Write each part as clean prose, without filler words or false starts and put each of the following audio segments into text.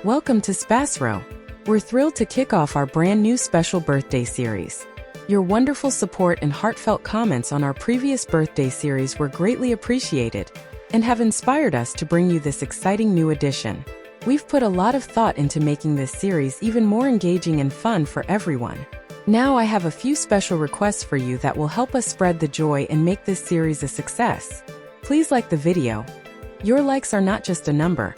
Welcome to SPASRO. We're thrilled to kick off our brand new special birthday series. Your wonderful support and heartfelt comments on our previous birthday series were greatly appreciated and have inspired us to bring you this exciting new edition. We've put a lot of thought into making this series even more engaging and fun for everyone. Now I have a few special requests for you that will help us spread the joy and make this series a success. Please like the video. Your likes are not just a number.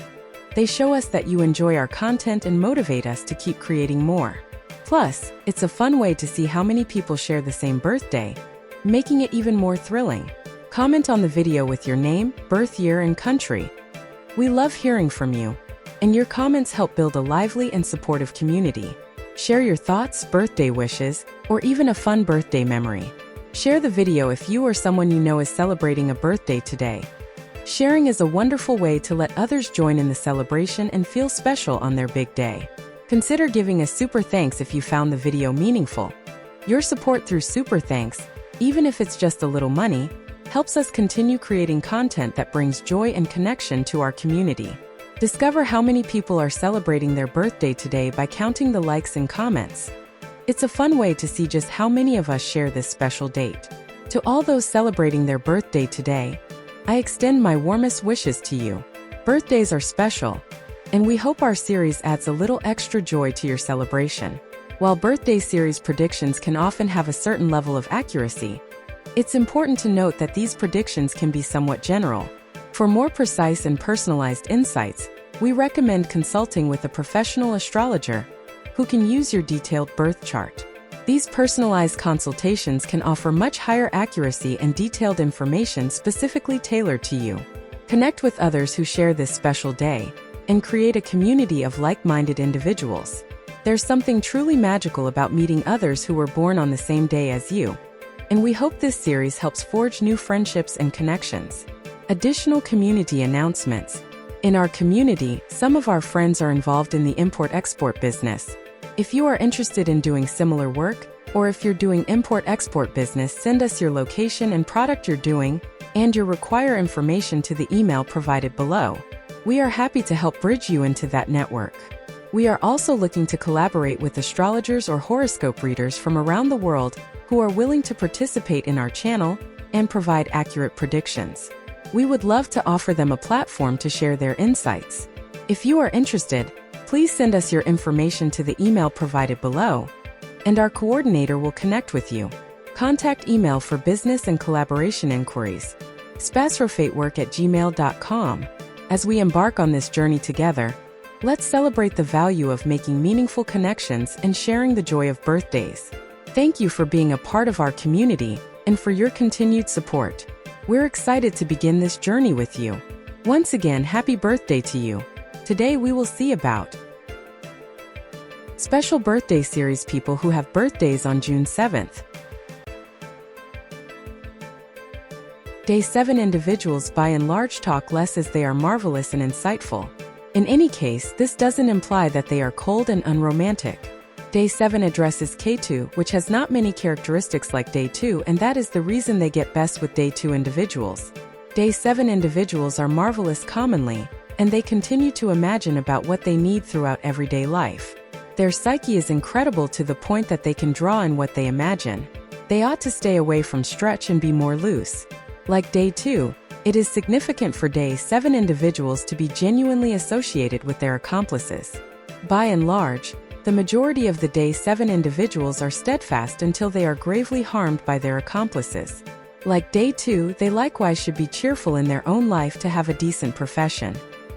They show us that you enjoy our content and motivate us to keep creating more. Plus, it's a fun way to see how many people share the same birthday, making it even more thrilling. Comment on the video with your name, birth year, and country. We love hearing from you, and your comments help build a lively and supportive community. Share your thoughts, birthday wishes, or even a fun birthday memory. Share the video if you or someone you know is celebrating a birthday today. Sharing is a wonderful way to let others join in the celebration and feel special on their big day. Consider giving a super thanks if you found the video meaningful. Your support through super thanks, even if it's just a little money, helps us continue creating content that brings joy and connection to our community. Discover how many people are celebrating their birthday today by counting the likes and comments. It's a fun way to see just how many of us share this special date. To all those celebrating their birthday today, I extend my warmest wishes to you. Birthdays are special, and we hope our series adds a little extra joy to your celebration. While birthday series predictions can often have a certain level of accuracy, it's important to note that these predictions can be somewhat general. For more precise and personalized insights, we recommend consulting with a professional astrologer who can use your detailed birth chart. These personalized consultations can offer much higher accuracy and detailed information specifically tailored to you. Connect with others who share this special day and create a community of like-minded individuals. There's something truly magical about meeting others who were born on the same day as you, and we hope this series helps forge new friendships and connections. Additional community announcements. In our community, some of our friends are involved in the import-export business. If you are interested in doing similar work, or if you're doing import-export business, send us your location and product you're doing, and your require information to the email provided below. We are happy to help bridge you into that network. We are also looking to collaborate with astrologers or horoscope readers from around the world who are willing to participate in our channel and provide accurate predictions. We would love to offer them a platform to share their insights. If you are interested, please send us your information to the email provided below, and our coordinator will connect with you. Contact email for business and collaboration inquiries. spasrofatework@gmail.com. As we embark on this journey together, let's celebrate the value of making meaningful connections and sharing the joy of birthdays. Thank you for being a part of our community and for your continued support. We're excited to begin this journey with you. Once again, happy birthday to you. Today we will see about special birthday series people who have birthdays on June 7th. Day 7 individuals by and large talk less as they are marvelous and insightful. In any case, this doesn't imply that they are cold and unromantic. Day 7 addresses K2, which has not many characteristics like Day 2, and that is the reason they get best with Day 2 individuals. Day 7 individuals are marvelous commonly, and they continue to imagine about what they need throughout everyday life. Their psyche is incredible to the point that they can draw in what they imagine. They ought to stay away from stretch and be more loose. Like Day 2, it is significant for Day 7 individuals to be genuinely associated with their accomplices. By and large, the majority of the Day 7 individuals are steadfast until they are gravely harmed by their accomplices. Like Day 2, they likewise should be cheerful in their own life to have a decent profession.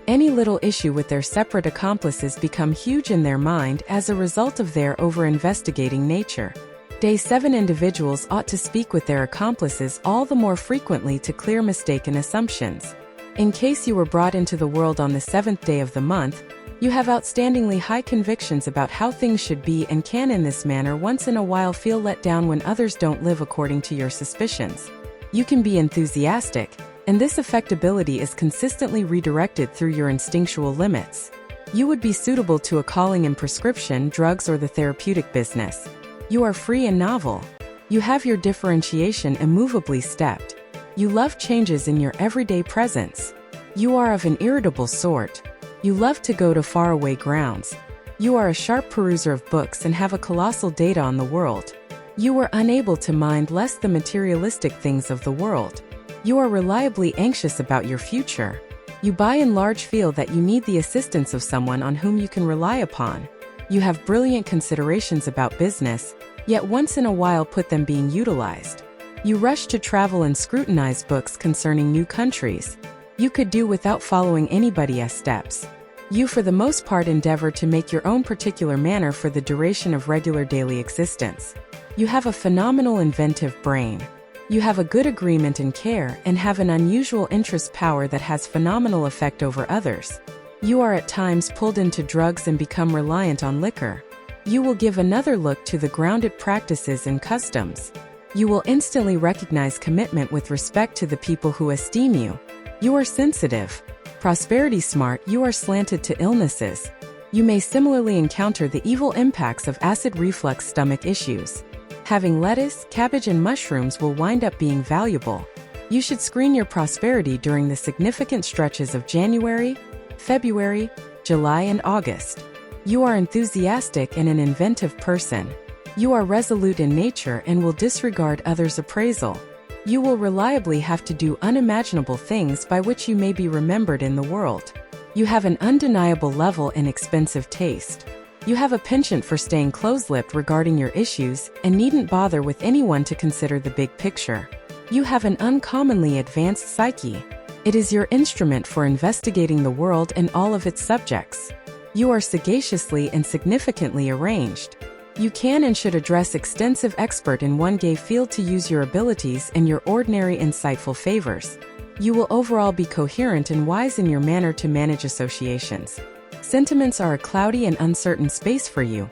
Any little issue with their separate accomplices become huge in their mind as a result of their over-investigating nature. Day 7 individuals ought to speak with their accomplices all the more frequently to clear mistaken assumptions. In case you were brought into the world on the 7th day of the month, you have outstandingly high convictions about how things should be and can in this manner once in a while feel let down when others don't live according to your suspicions. You can be enthusiastic, and this affectability is consistently redirected through your instinctual limits. You would be suitable to a calling in prescription, drugs, or the therapeutic business. You are free and novel. You have your differentiation immovably stepped. You love changes in your everyday presence. You are of an irritable sort. You love to go to faraway grounds. You are a sharp peruser of books and have a colossal data on the world. You are unable to mind less the materialistic things of the world. You are reliably anxious about your future. You by and large feel that you need the assistance of someone on whom you can rely upon. You have brilliant considerations about business, yet once in a while put them being utilized. You rush to travel and scrutinize books concerning new countries. You could do without following anybody's steps. You for the most part endeavor to make your own particular manner for the duration of regular daily existence. You have a phenomenal inventive brain. You have a good agreement and care and have an unusual interest power that has phenomenal effect over others. You are at times pulled into drugs and become reliant on liquor. You will give another look to the grounded practices and customs. You will instantly recognize commitment with respect to the people who esteem you. You are sensitive. Prosperity smart, you are slanted to illnesses. You may similarly encounter the evil impacts of acid reflux stomach issues. Having lettuce, cabbage and mushrooms will wind up being valuable. You should screen your prosperity during the significant stretches of January, February, July and August. You are enthusiastic and an inventive person. You are resolute in nature and will disregard others' appraisal. You will reliably have to do unimaginable things by which you may be remembered in the world. You have an undeniable level and expensive taste. You have a penchant for staying close-lipped regarding your issues and needn't bother with anyone to consider the big picture. You have an uncommonly advanced psyche. It is your instrument for investigating the world and all of its subjects. You are sagaciously and significantly arranged. You can and should address extensive expert in one gay field to use your abilities and your ordinary insightful favors. You will overall be coherent and wise in your manner to manage associations. Sentiments are a cloudy and uncertain space for you,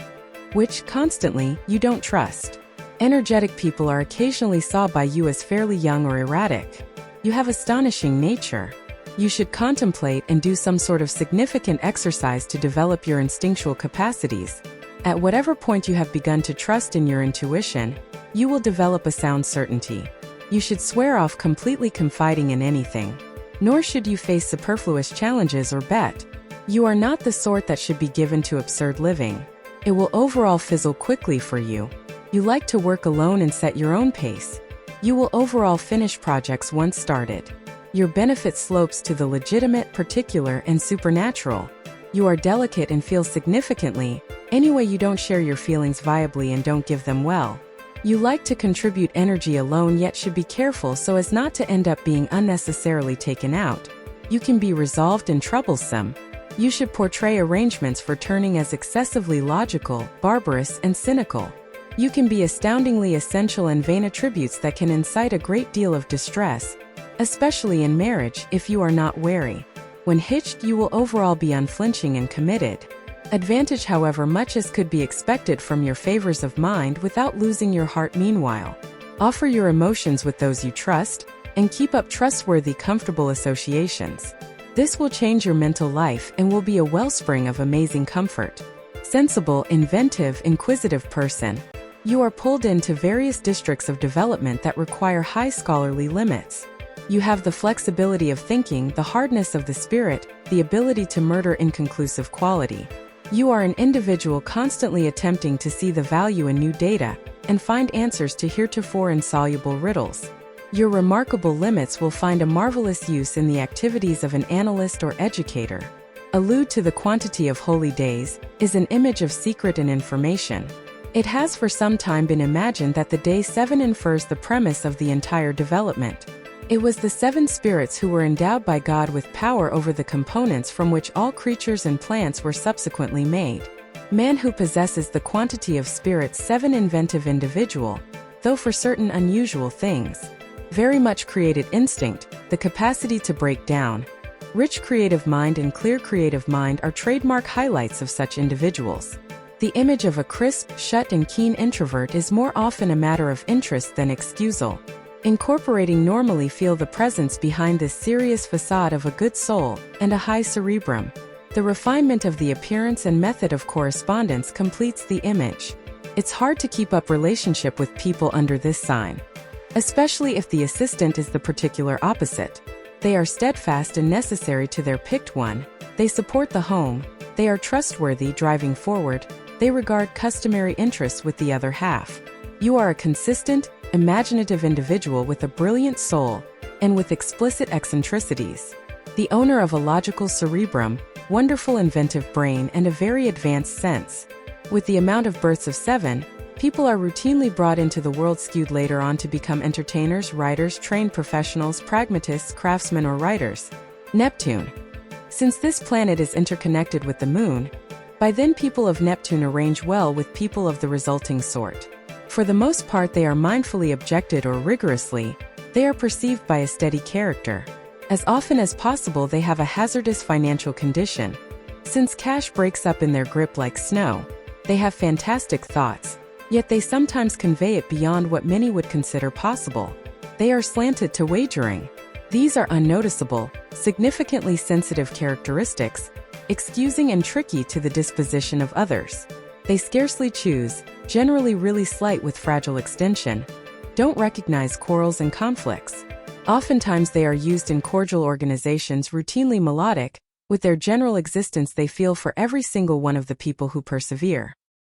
which, constantly, you don't trust. Energetic people are occasionally saw by you as fairly young or erratic. You have astonishing nature. You should contemplate and do some sort of significant exercise to develop your instinctual capacities. At whatever point you have begun to trust in your intuition, you will develop a sound certainty. You should swear off completely confiding in anything. Nor should you face superfluous challenges or bet. You are not the sort that should be given to absurd living. It will overall fizzle quickly for you. You like to work alone and set your own pace. You will overall finish projects once started. Your benefit slopes to the legitimate, particular, and supernatural. You are delicate and feel significantly. Anyway, you don't share your feelings viably and don't give them well. You like to contribute energy alone yet should be careful so as not to end up being unnecessarily taken out. You can be resolved and troublesome. You should portray arrangements for turning as excessively logical, barbarous, and cynical. You can be astoundingly essential and vain attributes that can incite a great deal of distress, especially in marriage if you are not wary. When hitched, you will overall be unflinching and committed. Advantage, however, much as could be expected from your favors of mind without losing your heart meanwhile. Offer your emotions with those you trust, and keep up trustworthy, comfortable associations. This will change your mental life and will be a wellspring of amazing comfort. Sensible, inventive, inquisitive person. You are pulled into various districts of development that require high scholarly limits. You have the flexibility of thinking, the hardness of the spirit, the ability to murder inconclusive quality. You are an individual constantly attempting to see the value in new data and find answers to heretofore insoluble riddles. Your remarkable limits will find a marvelous use in the activities of an analyst or educator. Allude to the quantity of holy days is an image of secret and information. It has for some time been imagined that the day 7 infers the premise of the entire development. It was the 7 spirits who were endowed by God with power over the components from which all creatures and plants were subsequently made. Man who possesses the quantity of spirits 7 inventive individual, though for certain unusual things. Very much created instinct, the capacity to break down. Rich creative mind and clear creative mind are trademark highlights of such individuals. The image of a crisp, shut and keen introvert is more often a matter of interest than excusal. Incorporating normally feel the presence behind this serious facade of a good soul and a high cerebrum. The refinement of the appearance and method of correspondence completes the image. It's hard to keep up relationship with people under this sign, especially if the assistant is the particular opposite. They are steadfast and necessary to their picked one. They support the home, they are trustworthy driving forward, they regard customary interests with the other half. You are a consistent, imaginative individual with a brilliant soul, and with explicit eccentricities. The owner of a logical cerebrum, wonderful inventive brain and a very advanced sense. With the amount of births of 7, people are routinely brought into the world skewed later on to become entertainers, writers, trained professionals, pragmatists, craftsmen or writers. Neptune. Since this planet is interconnected with the Moon, by then people of Neptune arrange well with people of the resulting sort. For the most part they are mindfully objected or rigorously, they are perceived by a steady character. As often as possible they have a hazardous financial condition. Since cash breaks up in their grip like snow, they have fantastic thoughts, yet they sometimes convey it beyond what many would consider possible. They are slanted to wagering. These are unnoticeable, significantly sensitive characteristics, excusing and tricky to the disposition of others. They scarcely choose, generally really slight with fragile extension, don't recognize quarrels and conflicts. Oftentimes they are used in cordial organizations routinely melodic, with their general existence they feel for every single one of the people who persevere.